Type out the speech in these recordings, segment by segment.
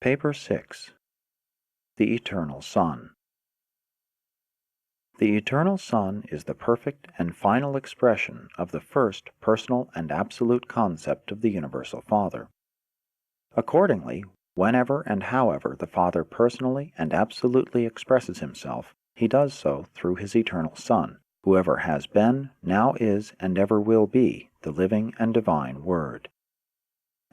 Paper 6. The Eternal Son. The Eternal Son is the perfect and final expression of the first personal and absolute concept of the Universal Father. Accordingly, whenever and however the Father personally and absolutely expresses himself, he does so through his Eternal Son, who ever has been, now is, and ever will be the living and divine Word.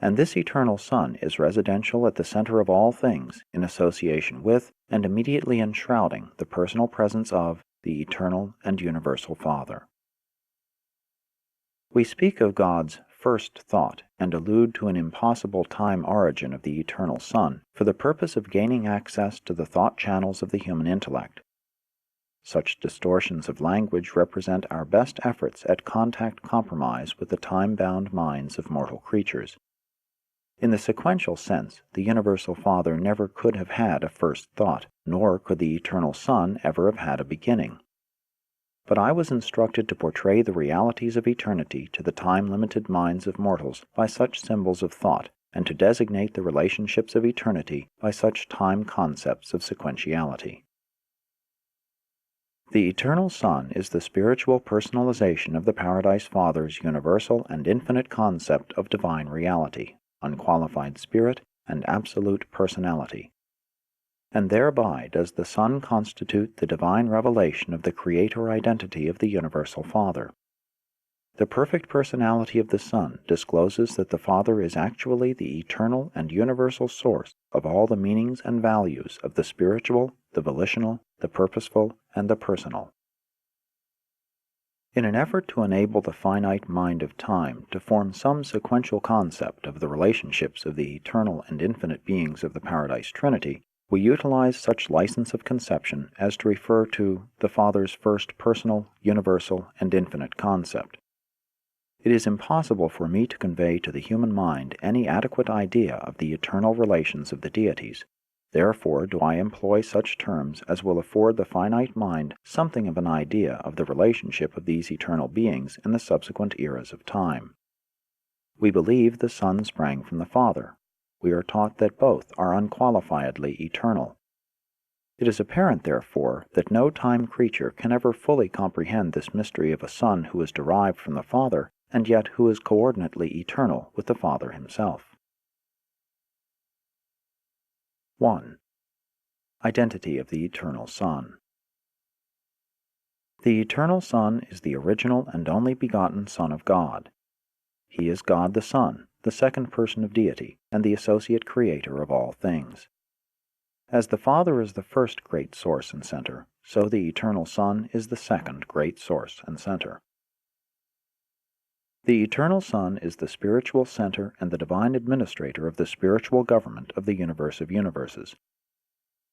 And this Eternal Son is residential at the center of all things, in association with and immediately enshrouding the personal presence of the Eternal and Universal Father. We speak of God's first thought and allude to an impossible time origin of the Eternal Son for the purpose of gaining access to the thought channels of the human intellect. Such distortions of language represent our best efforts at contact compromise with the time-bound minds of mortal creatures. In the sequential sense, the Universal Father never could have had a first thought, nor could the Eternal Son ever have had a beginning. But I was instructed to portray the realities of eternity to the time-limited minds of mortals by such symbols of thought, and to designate the relationships of eternity by such time concepts of sequentiality. The Eternal Son is the spiritual personalization of the Paradise Father's universal and infinite concept of divine reality, unqualified spirit, and absolute personality. And thereby does the Son constitute the divine revelation of the Creator identity of the Universal Father. The perfect personality of the Son discloses that the Father is actually the eternal and universal source of all the meanings and values of the spiritual, the volitional, the purposeful, and the personal. In an effort to enable the finite mind of time to form some sequential concept of the relationships of the eternal and infinite beings of the Paradise Trinity, we utilize such license of conception as to refer to the Father's first personal, universal, and infinite concept. It is impossible for me to convey to the human mind any adequate idea of the eternal relations of the deities. Therefore do I employ such terms as will afford the finite mind something of an idea of the relationship of these eternal beings in the subsequent eras of time. We believe the Son sprang from the Father. We are taught that both are unqualifiedly eternal. It is apparent, therefore, that no time creature can ever fully comprehend this mystery of a Son who is derived from the Father, and yet who is coordinately eternal with the Father himself. 1. Identity of the Eternal Son. The Eternal Son is the original and only begotten Son of God. He is God the Son, the second person of deity, and the associate creator of all things. As the Father is the first great source and center, so the Eternal Son is the second great source and center. The Eternal Son is the spiritual center and the divine administrator of the spiritual government of the universe of universes.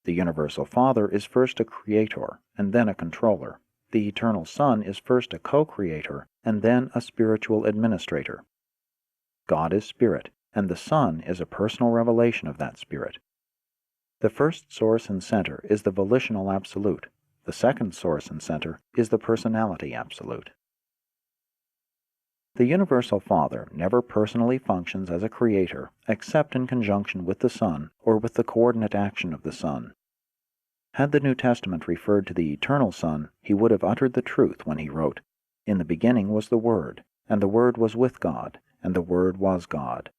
The Universal Father is first a creator and then a controller. The Eternal Son is first a co-creator and then a spiritual administrator. God is spirit, and the Son is a personal revelation of that spirit. The first source and center is the volitional absolute. The second source and center is the personality absolute. The Universal Father never personally functions as a creator except in conjunction with the Son or with the coordinate action of the Son. Had the New Testament referred to the Eternal Son, he would have uttered the truth when he wrote, "In the beginning was the Word, and the Word was with God, and the Word was God.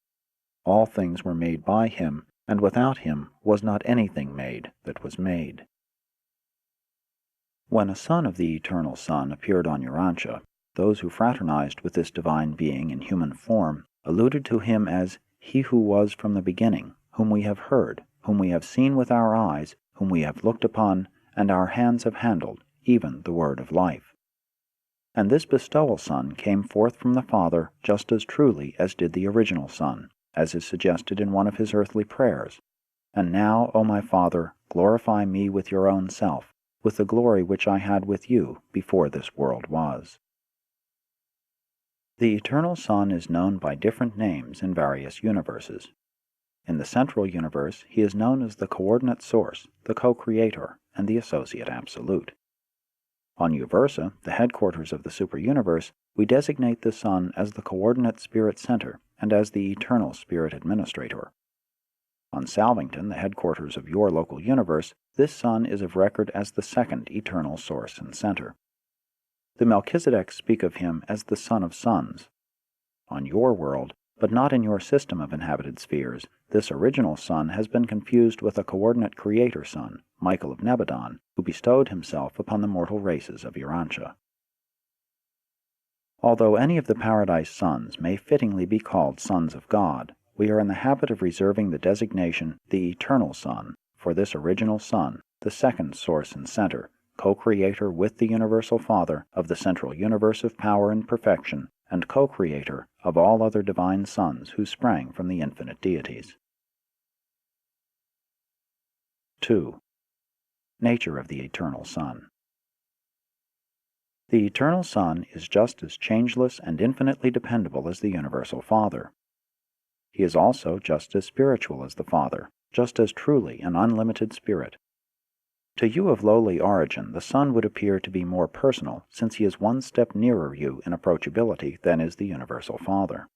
All things were made by him, and without him was not anything made that was made." When a son of the Eternal Son appeared on Urantia, those who fraternized with this divine being in human form alluded to him as "He who was from the beginning, whom we have heard, whom we have seen with our eyes, whom we have looked upon, and our hands have handled, even the word of life." And this bestowal Son came forth from the Father just as truly as did the original Son, as is suggested in one of his earthly prayers. "And now, O my Father, glorify me with your own self, with the glory which I had with you before this world was." The Eternal Son is known by different names in various universes. In the central universe, he is known as the coordinate source, the co-creator, and the associate absolute. On Uversa, the headquarters of the superuniverse, we designate the Son as the coordinate spirit center and as the eternal spirit administrator. On Salvington, the headquarters of your local universe, this sun is of record as the second eternal source and center. The Melchizedeks speak of him as the son of suns. On your world, but not in your system of inhabited spheres, this original sun has been confused with a coordinate creator sun, Michael of Nebadon, who bestowed himself upon the mortal races of Urantia. Although any of the paradise suns may fittingly be called sons of God, we are in the habit of reserving the designation the eternal sun for this original sun, the second source and center, co-creator with the universal Father of the central universe of power and perfection, and co-creator of all other divine sons who sprang from the infinite deities. 2. Nature of the Eternal Sun. The Eternal Sun is just as changeless and infinitely dependable as the Universal Father. He is also just as spiritual as the Father, just as truly an unlimited spirit. To you of lowly origin, the Sun would appear to be more personal, since he is one step nearer you in approachability than is the Universal Father.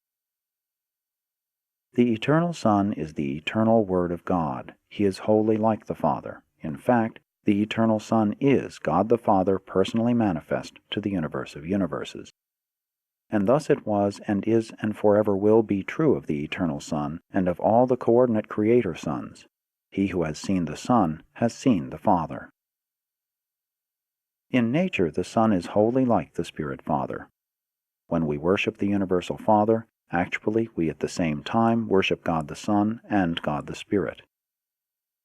The Eternal Son is the eternal Word of God. He is wholly like the Father. In fact, the Eternal Son is God the Father personally manifest to the universe of universes. And thus it was and is and forever will be true of the Eternal Son and of all the coordinate creator sons. He who has seen the Son has seen the Father. In nature, the Son is wholly like the Spirit Father. When we worship the Universal Father, actually we at the same time worship God the Son and God the Spirit.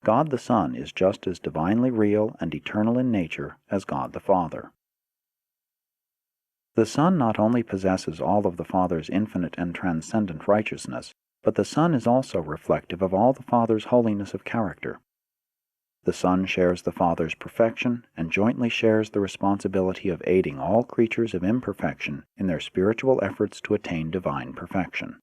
God the Son is just as divinely real and eternal in nature as God the Father. The Son not only possesses all of the Father's infinite and transcendent righteousness, but the Son is also reflective of all the Father's holiness of character. The Son shares the Father's perfection and jointly shares the responsibility of aiding all creatures of imperfection in their spiritual efforts to attain divine perfection.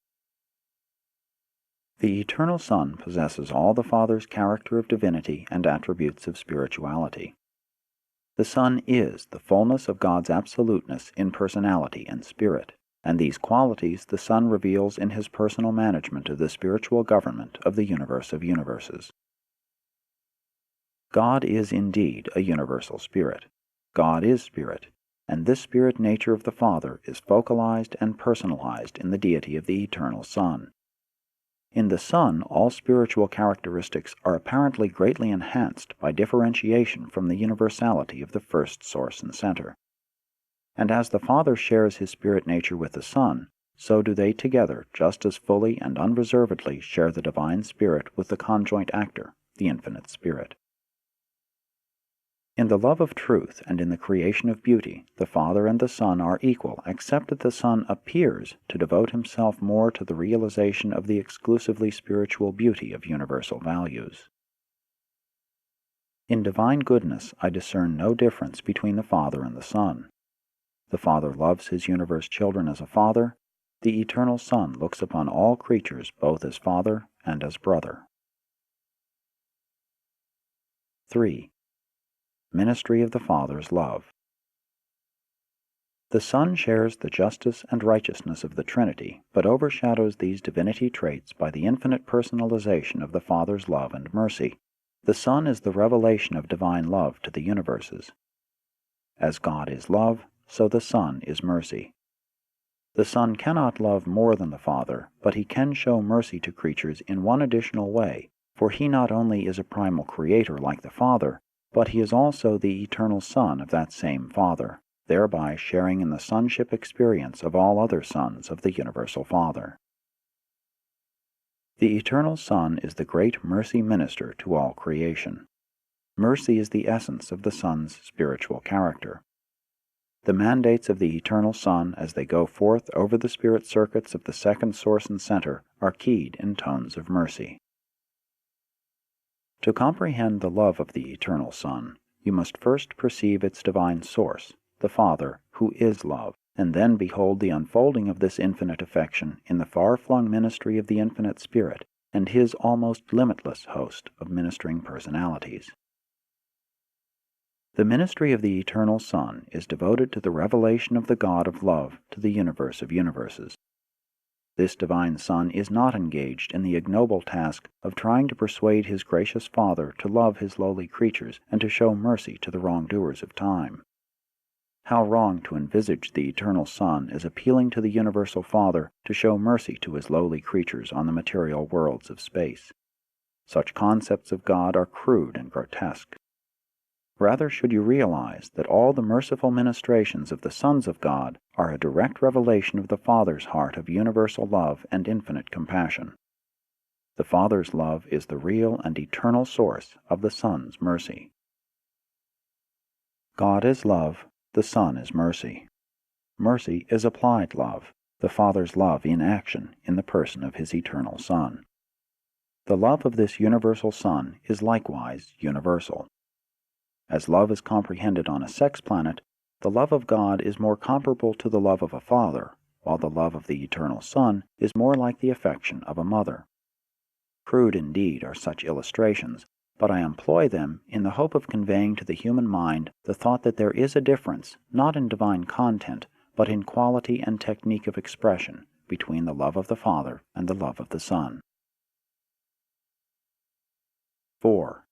The Eternal Son possesses all the Father's character of divinity and attributes of spirituality. The Son is the fullness of God's absoluteness in personality and spirit, and these qualities the Son reveals in his personal management of the spiritual government of the universe of universes. God is indeed a universal spirit. God is spirit, and this spirit nature of the Father is focalized and personalized in the deity of the Eternal Son. In the Son, all spiritual characteristics are apparently greatly enhanced by differentiation from the universality of the first source and center. And as the Father shares his spirit nature with the Son, so do they together just as fully and unreservedly share the divine spirit with the conjoint actor, the infinite Spirit. In the love of truth and in the creation of beauty, the Father and the Son are equal, except that the Son appears to devote himself more to the realization of the exclusively spiritual beauty of universal values. In divine goodness, I discern no difference between the Father and the Son. The Father loves his universe children as a father. The Eternal Son looks upon all creatures both as father and as brother. 3. Ministry of the Father's love. The Son shares the justice and righteousness of the Trinity, but overshadows these divinity traits by the infinite personalization of the Father's love and mercy. The Son is the revelation of divine love to the universes. As God is love, so the Son is mercy. The Son cannot love more than the Father, but he can show mercy to creatures in one additional way, for he not only is a primal creator like the Father, but he is also the eternal Son of that same Father, thereby sharing in the sonship experience of all other sons of the universal Father. The Eternal Son is the great mercy minister to all creation. Mercy is the essence of the Son's spiritual character. The mandates of the Eternal Son as they go forth over the spirit circuits of the second source and center are keyed in tones of mercy. To comprehend the love of the Eternal Son, you must first perceive its divine source, the Father, who is love, and then behold the unfolding of this infinite affection in the far-flung ministry of the infinite Spirit and his almost limitless host of ministering personalities. The ministry of the Eternal Son is devoted to the revelation of the God of love to the universe of universes. This divine Son is not engaged in the ignoble task of trying to persuade his gracious Father to love his lowly creatures and to show mercy to the wrongdoers of time. How wrong to envisage the eternal Son as appealing to the universal Father to show mercy to his lowly creatures on the material worlds of space. Such concepts of God are crude and grotesque. Rather should you realize that all the merciful ministrations of the sons of God are a direct revelation of the Father's heart of universal love and infinite compassion. The Father's love is the real and eternal source of the Son's mercy. God is love, the Son is mercy. Mercy is applied love, the Father's love in action in the person of his eternal Son. The love of this universal Son is likewise universal. As love is comprehended on a sex planet, the love of God is more comparable to the love of a father, while the love of the eternal Son is more like the affection of a mother. Crude indeed are such illustrations, but I employ them in the hope of conveying to the human mind the thought that there is a difference, not in divine content, but in quality and technique of expression, between the love of the Father and the love of the Son. 4.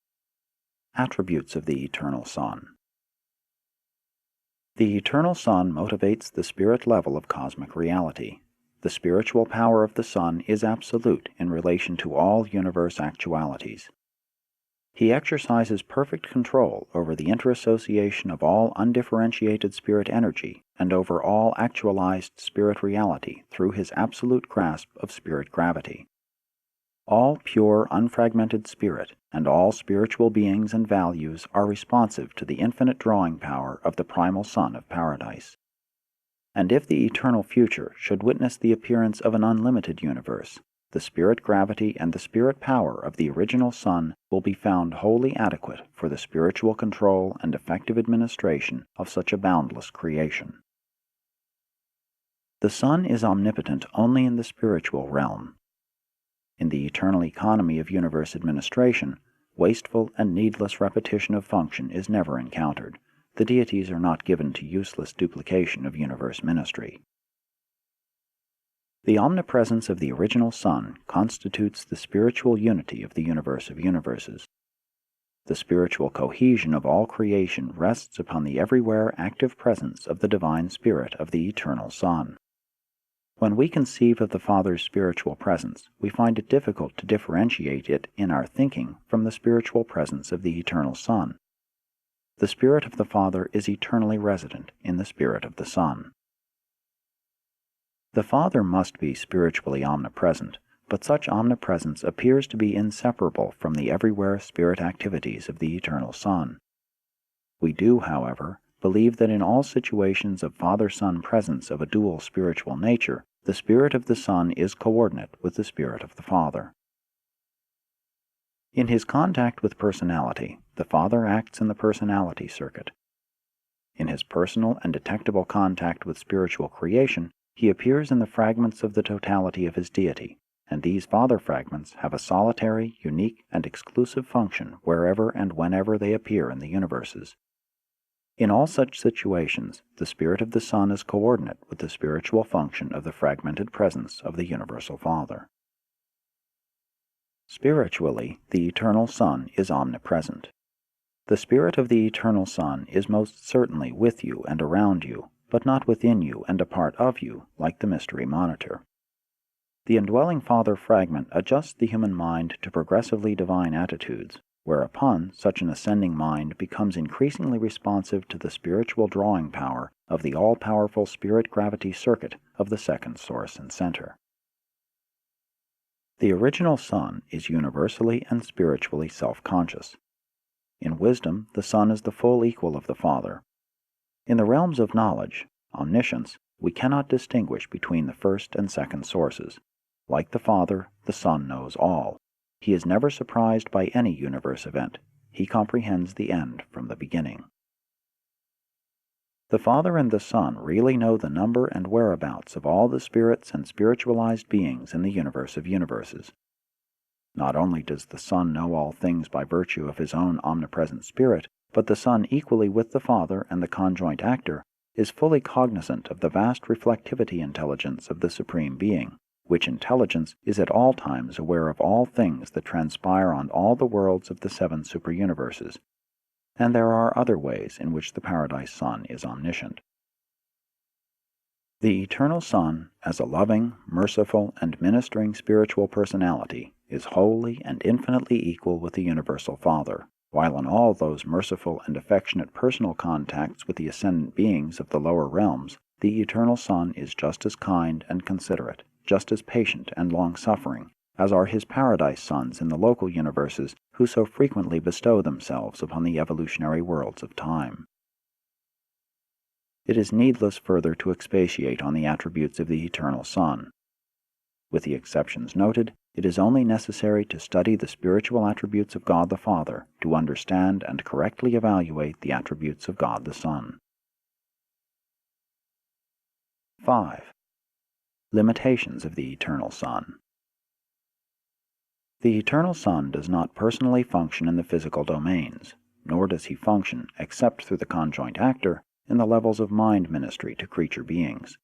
Attributes of the Eternal Son. The Eternal Son motivates the spirit level of cosmic reality. The spiritual power of the Son is absolute in relation to all universe actualities. He exercises perfect control over the interassociation of all undifferentiated spirit energy and over all actualized spirit reality through his absolute grasp of spirit gravity. All pure, unfragmented spirit and all spiritual beings and values are responsive to the infinite drawing power of the primal Son of Paradise. And if the eternal future should witness the appearance of an unlimited universe, the spirit gravity and the spirit power of the original Son will be found wholly adequate for the spiritual control and effective administration of such a boundless creation. The Son is omnipotent only in the spiritual realm. In the eternal economy of universe administration, wasteful and needless repetition of function is never encountered. The deities are not given to useless duplication of universe ministry. The omnipresence of the original Son constitutes the spiritual unity of the universe of universes. The spiritual cohesion of all creation rests upon the everywhere active presence of the divine Spirit of the eternal Son. When we conceive of the Father's spiritual presence, we find it difficult to differentiate it in our thinking from the spiritual presence of the eternal Son. The Spirit of the Father is eternally resident in the Spirit of the Son. The Father must be spiritually omnipresent, but such omnipresence appears to be inseparable from the everywhere spirit activities of the eternal Son. We do, however, believe that in all situations of Father-Son presence of a dual spiritual nature, the Spirit of the Son is coordinate with the Spirit of the Father. In his contact with personality, the Father acts in the personality circuit. In his personal and detectable contact with spiritual creation, he appears in the fragments of the totality of his deity, and these Father fragments have a solitary, unique, and exclusive function wherever and whenever they appear in the universes. In all such situations, the Spirit of the Son is coordinate with the spiritual function of the fragmented presence of the Universal Father. Spiritually, the Eternal Son is omnipresent. The Spirit of the Eternal Son is most certainly with you and around you, but not within you and a part of you, like the mystery monitor. The indwelling Father fragment adjusts the human mind to progressively divine attitudes, whereupon such an ascending mind becomes increasingly responsive to the spiritual drawing power of the all-powerful spirit gravity circuit of the second source and center. The original Son is universally and spiritually self-conscious. In wisdom, the Son is the full equal of the Father. In the realms of knowledge, omniscience, we cannot distinguish between the first and second sources. Like the Father, the Son knows all. He is never surprised by any universe event. He comprehends the end from the beginning. The Father and the Son really know the number and whereabouts of all the spirits and spiritualized beings in the universe of universes. Not only does the Son know all things by virtue of his own omnipresent spirit, but the Son, equally with the Father and the conjoint actor, is fully cognizant of the vast reflectivity intelligence of the Supreme Being, which intelligence is at all times aware of all things that transpire on all the worlds of the 7 superuniverses, and there are other ways in which the Paradise Son is omniscient. The Eternal Son, as a loving, merciful, and ministering spiritual personality, is wholly and infinitely equal with the Universal Father, while in all those merciful and affectionate personal contacts with the ascendant beings of the lower realms, the Eternal Son is just as kind and considerate, just as patient and long-suffering, as are his Paradise Sons in the local universes who so frequently bestow themselves upon the evolutionary worlds of time. It is needless further to expatiate on the attributes of the Eternal Son. With the exceptions noted, it is only necessary to study the spiritual attributes of God the Father to understand and correctly evaluate the attributes of God the Son. 5. Limitations of the Eternal Son. The Eternal Son does not personally function in the physical domains, nor does he function, except through the conjoint actor, in the levels of mind ministry to creature beings.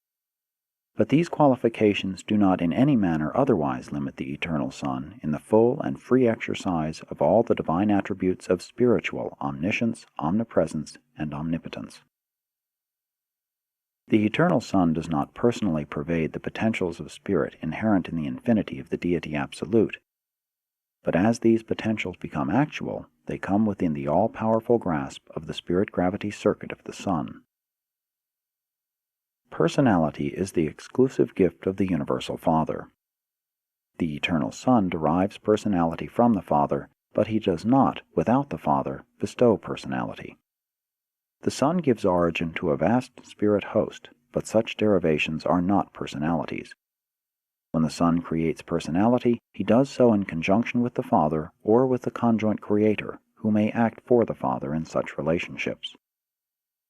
But these qualifications do not in any manner otherwise limit the Eternal Son in the full and free exercise of all the divine attributes of spiritual omniscience, omnipresence, and omnipotence. The Eternal Son does not personally pervade the potentials of spirit inherent in the infinity of the Deity Absolute, but as these potentials become actual, they come within the all-powerful grasp of the spirit-gravity circuit of the Son. Personality is the exclusive gift of the Universal Father. The Eternal Son derives personality from the Father, but he does not, without the Father, bestow personality. The Son gives origin to a vast spirit host, but such derivations are not personalities. When the Son creates personality, he does so in conjunction with the Father or with the conjoint Creator, who may act for the Father in such relationships.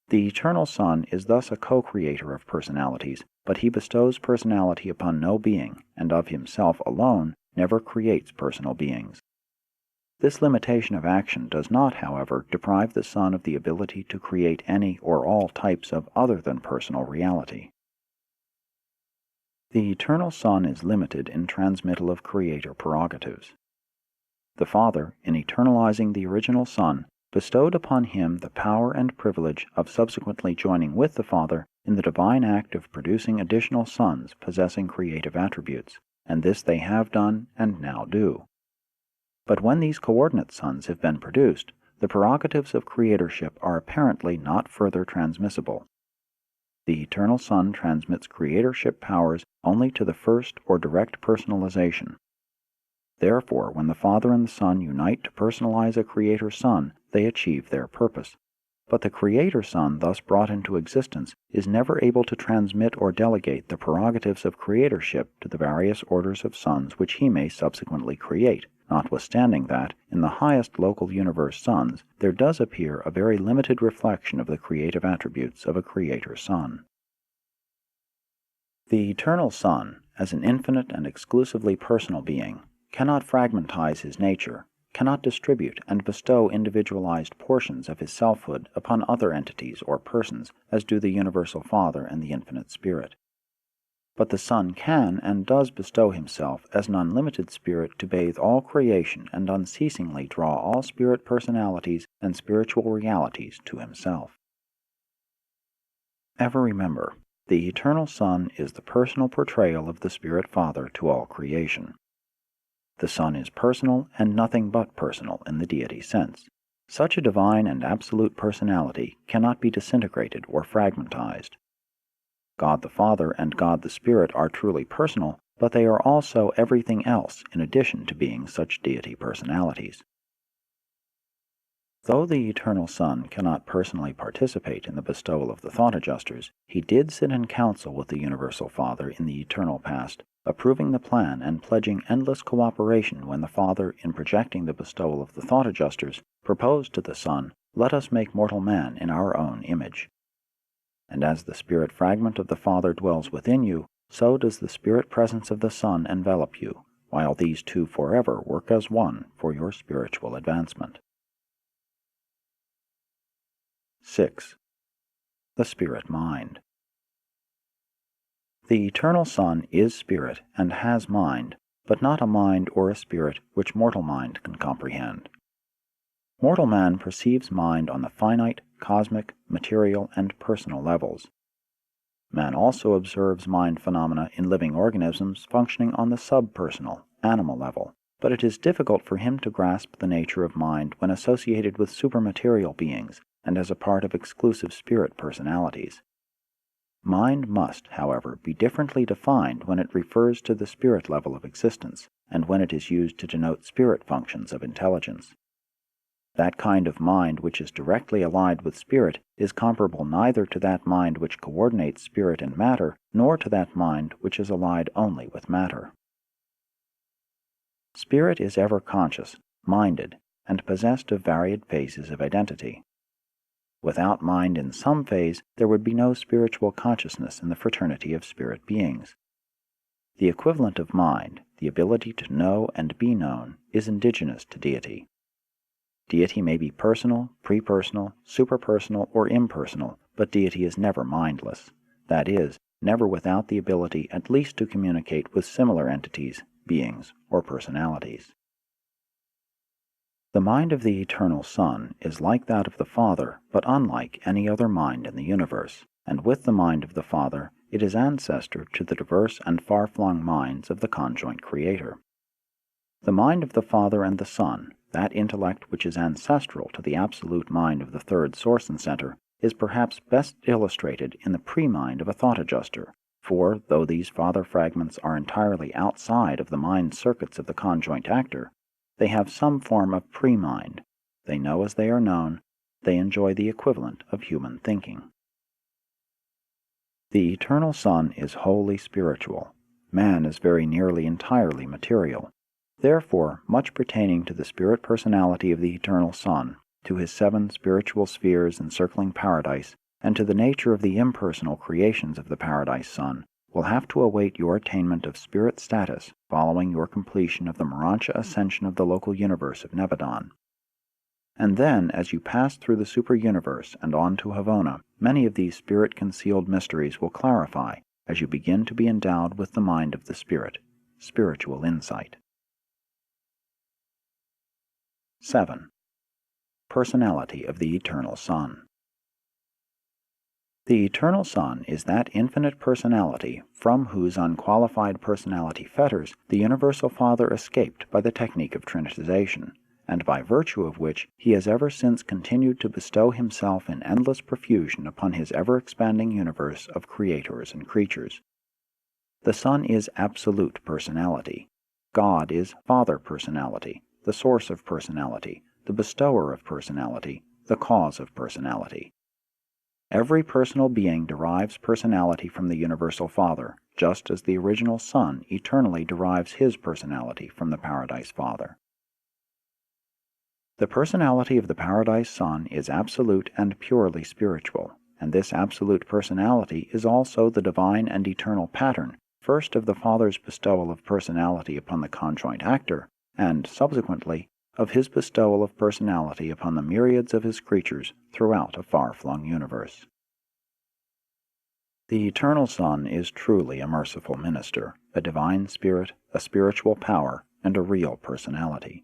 The Eternal Son is thus a co-creator of personalities, but he bestows personality upon no being, and of himself alone never creates personal beings. This limitation of action does not, however, deprive the Son of the ability to create any or all types of other than personal reality. The Eternal Son is limited in transmittal of creator prerogatives. The Father, in eternalizing the original Son, bestowed upon him the power and privilege of subsequently joining with the Father in the divine act of producing additional sons possessing creative attributes, and this they have done and now do. But when these coordinate sons have been produced, the prerogatives of creatorship are apparently not further transmissible. The Eternal Son transmits creatorship powers only to the first or direct personalization. Therefore, when the Father and the Son unite to personalize a Creator Son, they achieve their purpose. But the Creator Son thus brought into existence is never able to transmit or delegate the prerogatives of creatorship to the various orders of sons which he may subsequently create, notwithstanding that, in the highest local universe sons, there does appear a very limited reflection of the creative attributes of a Creator Son. The Eternal Son, as an infinite and exclusively personal being, cannot fragmentize his nature, cannot distribute and bestow individualized portions of his selfhood upon other entities or persons, as do the Universal Father and the Infinite Spirit. But the Son can and does bestow himself as an unlimited spirit to bathe all creation and unceasingly draw all spirit personalities and spiritual realities to himself. Ever remember, the Eternal Son is the personal portrayal of the Spirit Father to all creation. The Son is personal and nothing but personal in the deity sense. Such a divine and absolute personality cannot be disintegrated or fragmentized. God the Father and God the Spirit are truly personal, but they are also everything else in addition to being such deity personalities. Though the Eternal Son cannot personally participate in the bestowal of the thought adjusters, he did sit in council with the Universal Father in the eternal past, approving the plan and pledging endless cooperation when the Father, in projecting the bestowal of the thought adjusters, proposed to the Son, "Let us make mortal man in our own image." And as the spirit fragment of the Father dwells within you, so does the spirit presence of the Son envelop you, while these two forever work as one for your spiritual advancement. 6. The Spirit Mind. The Eternal Son is spirit and has mind, but not a mind or a spirit which mortal mind can comprehend. Mortal man perceives mind on the finite, cosmic, material, and personal levels. Man also observes mind phenomena in living organisms functioning on the subpersonal, animal level, but it is difficult for him to grasp the nature of mind when associated with supermaterial beings and as a part of exclusive spirit personalities. Mind must, however, be differently defined when it refers to the spirit level of existence and when it is used to denote spirit functions of intelligence. That kind of mind which is directly allied with spirit is comparable neither to that mind which coordinates spirit and matter, nor to that mind which is allied only with matter. Spirit is ever conscious, minded, and possessed of varied phases of identity. Without mind in some phase, there would be no spiritual consciousness in the fraternity of spirit beings. The equivalent of mind, the ability to know and be known, is indigenous to deity. Deity may be personal, prepersonal, superpersonal, or impersonal, but deity is never mindless. That is, never without the ability at least to communicate with similar entities, beings, or personalities. The mind of the Eternal Son is like that of the Father, but unlike any other mind in the universe, and with the mind of the Father, it is ancestor to the diverse and far-flung minds of the conjoint Creator. The mind of the Father and the Son, that intellect which is ancestral to the absolute mind of the third source and center, is perhaps best illustrated in the pre-mind of a thought adjuster, for though these father fragments are entirely outside of the mind circuits of the conjoint actor, they have some form of pre-mind. They know as they are known, they enjoy the equivalent of human thinking. The Eternal Son is wholly spiritual. Man is very nearly entirely material. Therefore, much pertaining to the spirit personality of the Eternal Son, to his 7 spiritual spheres encircling paradise, and to the nature of the impersonal creations of the Paradise Son, will have to await your attainment of spirit status following your completion of the Morancha ascension of the local universe of Nebadon. And then, as you pass through the super-universe and on to Havona, many of these spirit-concealed mysteries will clarify as you begin to be endowed with the mind of the Spirit, spiritual insight. 7. Personality of the Eternal Son. The Eternal Son is that infinite personality from whose unqualified personality fetters the Universal Father escaped by the technique of trinitization, and by virtue of which he has ever since continued to bestow himself in endless profusion upon his ever-expanding universe of creators and creatures. The Son is absolute personality. God is Father personality, the source of personality, the bestower of personality, the cause of personality. Every personal being derives personality from the Universal Father, just as the original Son eternally derives his personality from the Paradise Father. The personality of the Paradise Son is absolute and purely spiritual, and this absolute personality is also the divine and eternal pattern, first of the Father's bestowal of personality upon the conjoint actor, and, subsequently, of his bestowal of personality upon the myriads of his creatures throughout a far-flung universe. The Eternal Son is truly a merciful minister, a divine spirit, a spiritual power, and a real personality.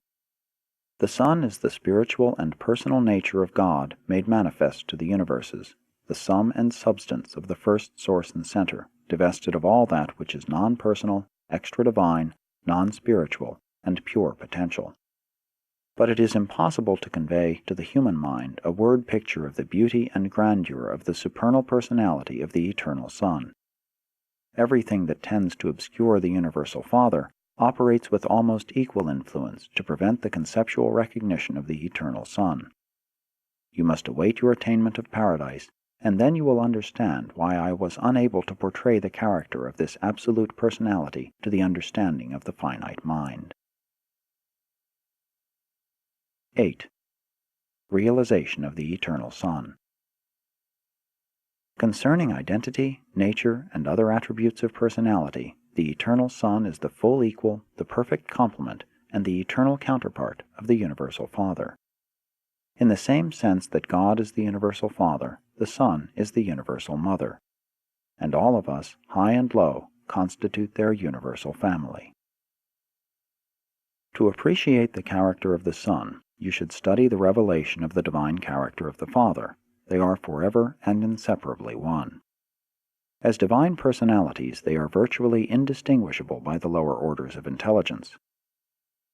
The Son is the spiritual and personal nature of God made manifest to the universes, the sum and substance of the first source and center, divested of all that which is non-personal, extra-divine, non-spiritual, and pure potential. But it is impossible to convey to the human mind a word picture of the beauty and grandeur of the supernal personality of the Eternal Son. Everything that tends to obscure the Universal Father operates with almost equal influence to prevent the conceptual recognition of the Eternal Son. You must await your attainment of paradise, and then you will understand why I was unable to portray the character of this absolute personality to the understanding of the finite mind. 8. Realization of the Eternal Son. Concerning identity, nature, and other attributes of personality, the Eternal Son is the full equal, the perfect complement, and the eternal counterpart of the Universal Father. In the same sense that God is the Universal Father, the Son is the Universal Mother. and all of us, high and low, constitute their universal family. To appreciate the character of the Son, you should study the revelation of the divine character of the Father. They are forever and inseparably one. As divine personalities, they are virtually indistinguishable by the lower orders of intelligence.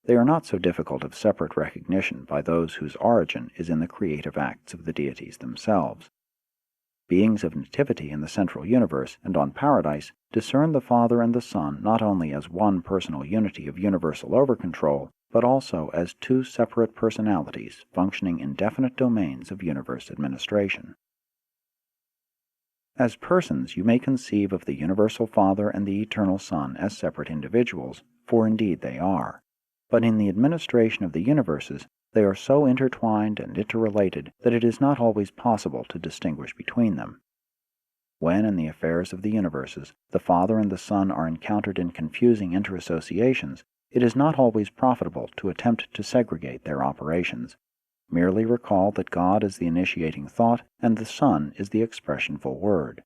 They are not so difficult of separate recognition by those whose origin is in the creative acts of the deities themselves. Beings of nativity in the central universe and on Paradise discern the Father and the Son not only as one personal unity of universal over-control, but also as two separate personalities functioning in definite domains of universe administration. As persons, you may conceive of the universal Father and the eternal Son as separate individuals, for indeed they are. But in the administration of the universes, they are so intertwined and interrelated that it is not always possible to distinguish between them. When, in the affairs of the universes, the Father and the Son are encountered in confusing interassociations, it is not always profitable to attempt to segregate their operations. Merely recall that God is the initiating thought and the Son is the expressionful word.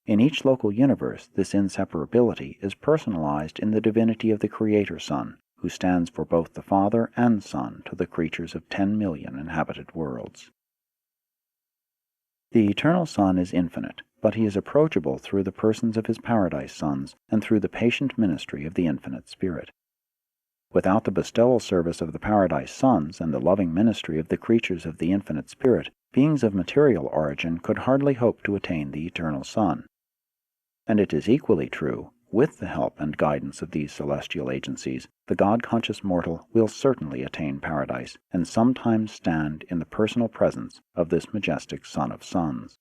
In each local universe, this inseparability is personalized in the divinity of the Creator Son, who stands for both the Father and Son to the creatures of 10 million inhabited worlds. The Eternal Son is infinite, but he is approachable through the persons of his Paradise Sons and through the patient ministry of the Infinite Spirit. Without the bestowal service of the Paradise Sons and the loving ministry of the creatures of the Infinite Spirit, beings of material origin could hardly hope to attain the Eternal Son. And it is equally true, with the help and guidance of these celestial agencies, the God-conscious mortal will certainly attain paradise and sometimes stand in the personal presence of this majestic Son of Sons.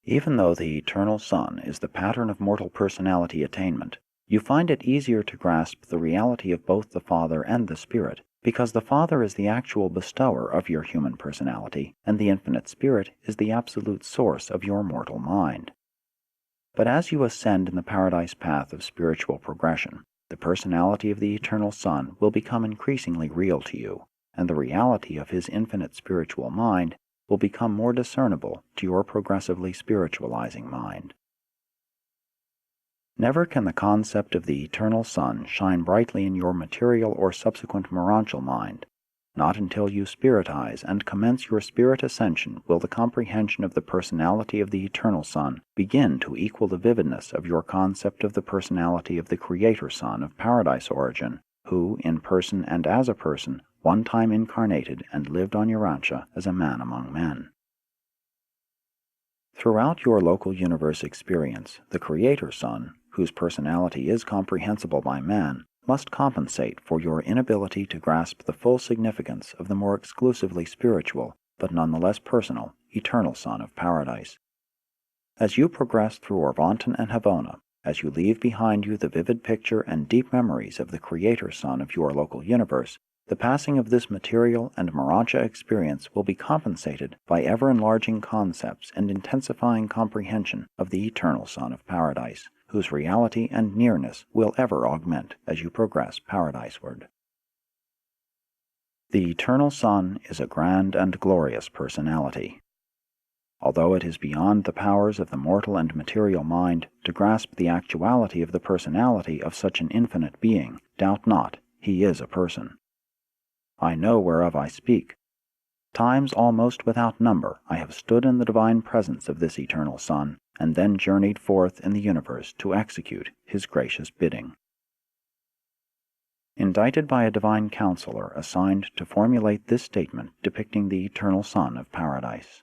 Even though the Eternal Son is the pattern of mortal personality attainment, you find it easier to grasp the reality of both the Father and the Spirit, because the Father is the actual bestower of your human personality, and the Infinite Spirit is the absolute source of your mortal mind. But as you ascend in the paradise path of spiritual progression, the personality of the Eternal Son will become increasingly real to you, and the reality of his infinite spiritual mind will become more discernible to your progressively spiritualizing mind. Never can the concept of the Eternal Son shine brightly in your material or subsequent morontial mind. Not until you spiritize and commence your spirit ascension will the comprehension of the personality of the Eternal Son begin to equal the vividness of your concept of the personality of the Creator Son of Paradise origin, who, in person and as a person, one time incarnated and lived on Urantia as a man among men. Throughout your local universe experience, the Creator Son, whose personality is comprehensible by man, must compensate for your inability to grasp the full significance of the more exclusively spiritual, but nonetheless personal, Eternal Son of Paradise. As you progress through Orvonton and Havona, as you leave behind you the vivid picture and deep memories of the Creator Son of your local universe, the passing of this material and morontia experience will be compensated by ever-enlarging concepts and intensifying comprehension of the Eternal Son of Paradise, whose reality and nearness will ever augment as you progress paradiseward. The Eternal Son is a grand and glorious personality. Although it is beyond the powers of the mortal and material mind to grasp the actuality of the personality of such an infinite being, doubt not, he is a person. I know whereof I speak. Times almost without number I have stood in the divine presence of this Eternal Son, and then journeyed forth in the universe to execute his gracious bidding. Indicted by a divine counselor assigned to formulate this statement depicting the Eternal Son of Paradise.